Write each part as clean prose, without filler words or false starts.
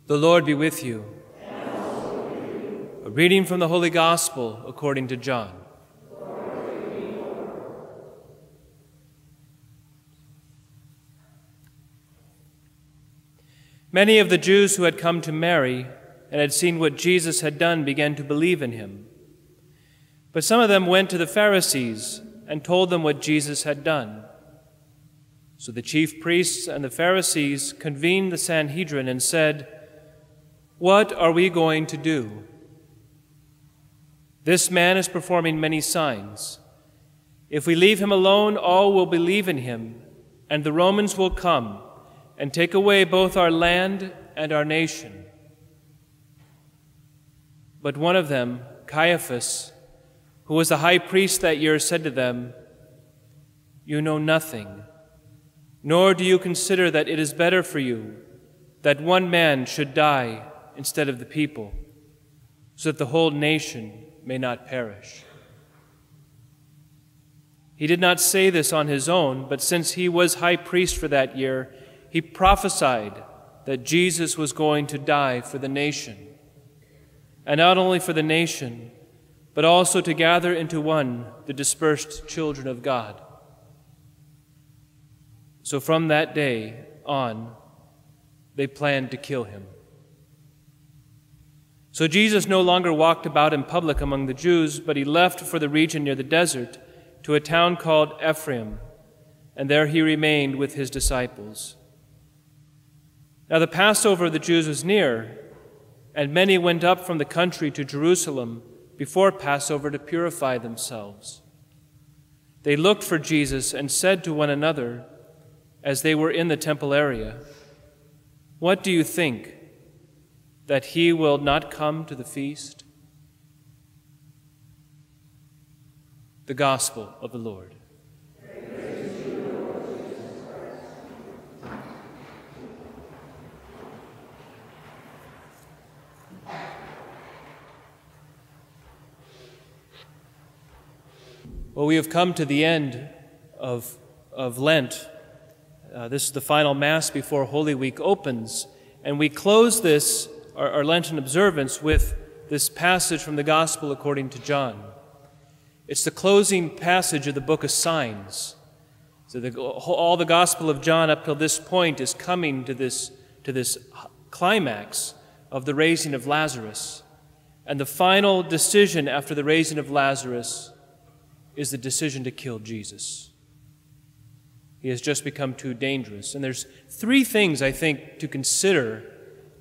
The Lord be with you. And also with you. A reading from the Holy Gospel according to John. Many of the Jews who had come to Mary and had seen what Jesus had done began to believe in him. But some of them went to the Pharisees and told them what Jesus had done. So the chief priests and the Pharisees convened the Sanhedrin and said, "What are we going to do? This man is performing many signs. If we leave him alone, all will believe in him, and the Romans will come and take away both our land and our nation." But one of them, Caiaphas, who was the high priest that year, said to them, "You know nothing, nor do you consider that it is better for you that one man should die instead of the people, so that the whole nation may not perish." He did not say this on his own, but since he was high priest for that year, he prophesied that Jesus was going to die for the nation, and not only for the nation, but also to gather into one the dispersed children of God. So from that day on, they planned to kill him. So Jesus no longer walked about in public among the Jews, but he left for the region near the desert to a town called Ephraim, and there he remained with his disciples. Now the Passover of the Jews was near, and many went up from the country to Jerusalem before Passover to purify themselves. They looked for Jesus and said to one another, as they were in the temple area, "What do you think? That he will not come to the feast?" The Gospel of the Lord. Well, we have come to the end of Lent. This is the final Mass before Holy Week opens, and we close this our Lenten observance with this passage from the Gospel according to John. It's the closing passage of the book of signs. So all the Gospel of John up till this point is coming to this climax of the raising of Lazarus. And the final decision after the raising of Lazarus is the decision to kill Jesus. He has just become too dangerous. And there's three things, I think, to consider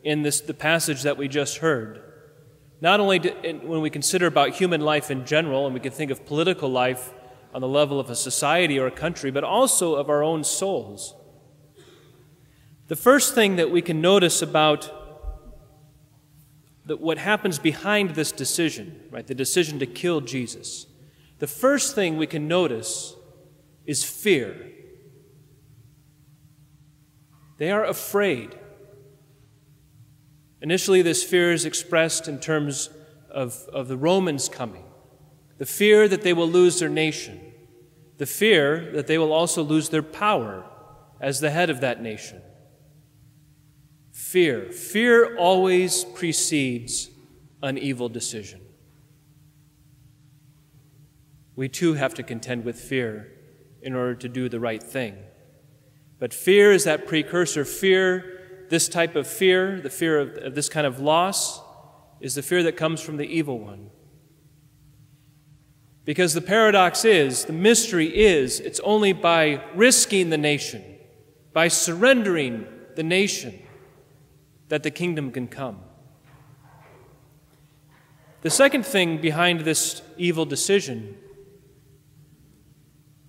in the passage that we just heard. Not only when we consider about human life in general, and we can think of political life on the level of a society or a country, but also of our own souls. The first thing that we can notice about what happens behind this decision, right, the decision to kill Jesus, the first thing we can notice is fear. They are afraid. Initially, this fear is expressed in terms of the Romans coming, the fear that they will lose their nation, the fear that they will also lose their power as the head of that nation. Fear. Fear always precedes an evil decision. We too have to contend with fear in order to do the right thing. But fear is that precursor. Fear, this type of fear, the fear of this kind of loss, is the fear that comes from the evil one. Because the paradox is, the mystery is, it's only by risking the nation, by surrendering the nation, that the kingdom can come. The second thing behind this evil decision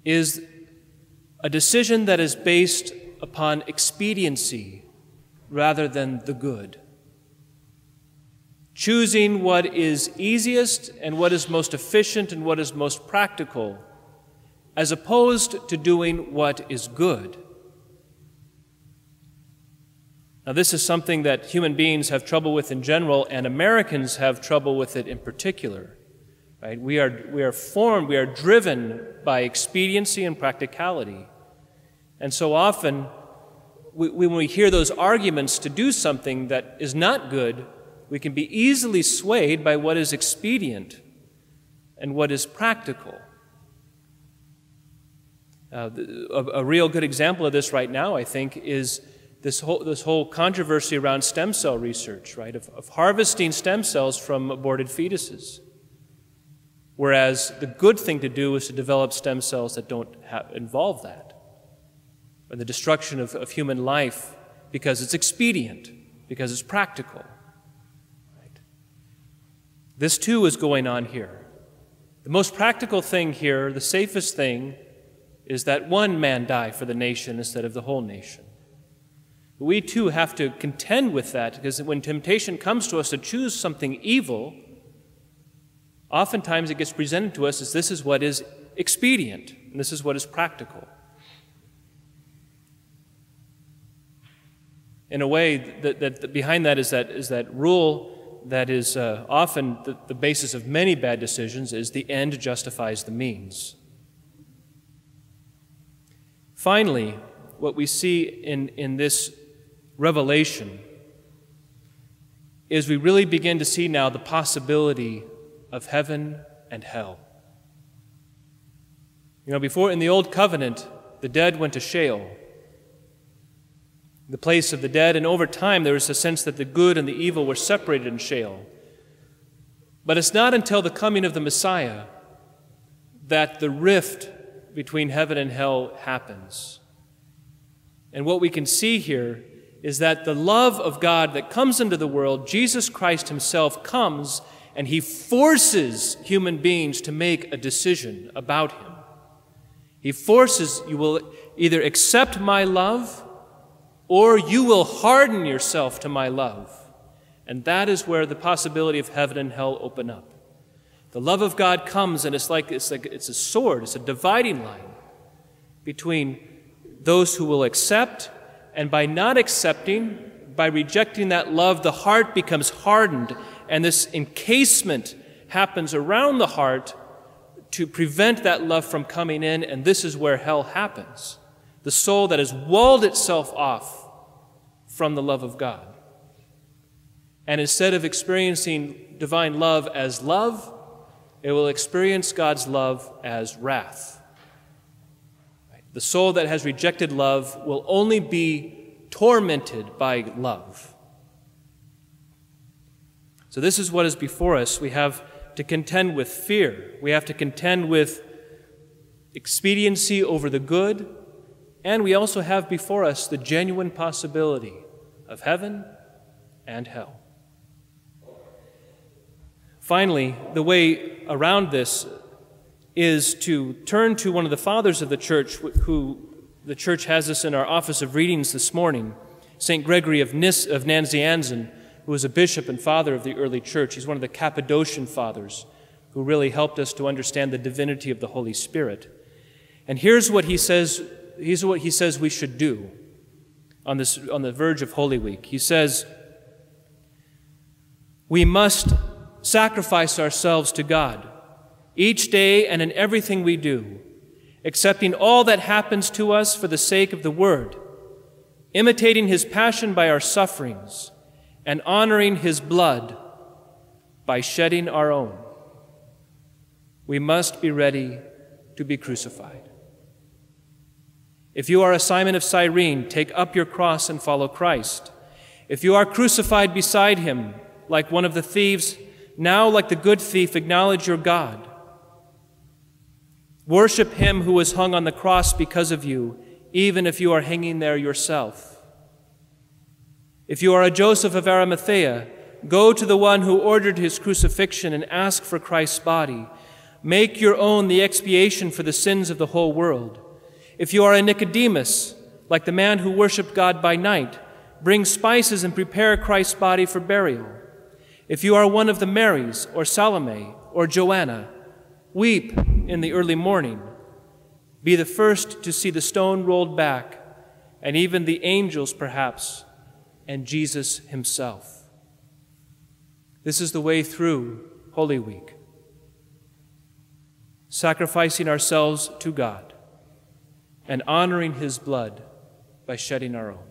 is a decision that is based upon expediency rather than the good. Choosing what is easiest and what is most efficient and what is most practical, as opposed to doing what is good. Now, this is something that human beings have trouble with in general, and Americans have trouble with it in particular. Right? We are driven by expediency and practicality. And so often, when we hear those arguments to do something that is not good, we can be easily swayed by what is expedient and what is practical. A real good example of this right now, I think, is this whole controversy around stem cell research, right? Of harvesting stem cells from aborted fetuses. Whereas the good thing to do is to develop stem cells that don't involve that. Or the destruction of human life because it's expedient, because it's practical. Right? This too is going on here. The most practical thing here, the safest thing, is that one man die for the nation instead of the whole nation. We too have to contend with that, because when temptation comes to us to choose something evil, oftentimes it gets presented to us as this is what is expedient, and this is what is practical. In a way, that behind that is that rule that is often the basis of many bad decisions, is the end justifies the means. Finally, what we see in this revelation is we really begin to see now the possibility of heaven and hell. You know, before in the Old Covenant, the dead went to Sheol, the place of the dead, and over time there was a sense that the good and the evil were separated in Sheol. But it's not until the coming of the Messiah that the rift between heaven and hell happens. And what we can see here is that the love of God that comes into the world, Jesus Christ himself comes and he forces human beings to make a decision about him. He forces, you will either accept my love or you will harden yourself to my love. And that is where the possibility of heaven and hell open up. The love of God comes, and it's a sword, it's a dividing line between those who will accept, and by not accepting, by rejecting that love, the heart becomes hardened, and this encasement happens around the heart to prevent that love from coming in, and this is where hell happens. The soul that has walled itself off from the love of God. And instead of experiencing divine love as love, it will experience God's love as wrath. The soul that has rejected love will only be tormented by love. So this is what is before us. We have to contend with fear. We have to contend with expediency over the good. And we also have before us the genuine possibility of heaven and hell. Finally, the way around this is to turn to one of the fathers of the church, who the church has us in our office of readings this morning, St. Gregory of Nazianzen, who was a bishop and father of the early church. He's one of the Cappadocian fathers who really helped us to understand the divinity of the Holy Spirit. And here's what he says. Here's what he says we should do on the verge of Holy Week. He says, we must sacrifice ourselves to God each day and in everything we do, accepting all that happens to us for the sake of the Word, imitating his passion by our sufferings, and honoring his blood by shedding our own. We must be ready to be crucified. If you are a Simon of Cyrene, take up your cross and follow Christ. If you are crucified beside him, like one of the thieves, now, like the good thief, acknowledge your God. Worship him who was hung on the cross because of you, even if you are hanging there yourself. If you are a Joseph of Arimathea, go to the one who ordered his crucifixion and ask for Christ's body. Make your own the expiation for the sins of the whole world. If you are a Nicodemus, like the man who worshiped God by night, bring spices and prepare Christ's body for burial. If you are one of the Marys, or Salome, or Joanna, weep in the early morning. Be the first to see the stone rolled back, and even the angels, perhaps, and Jesus himself. This is the way through Holy Week. Sacrificing ourselves to God and honoring his blood by shedding our own.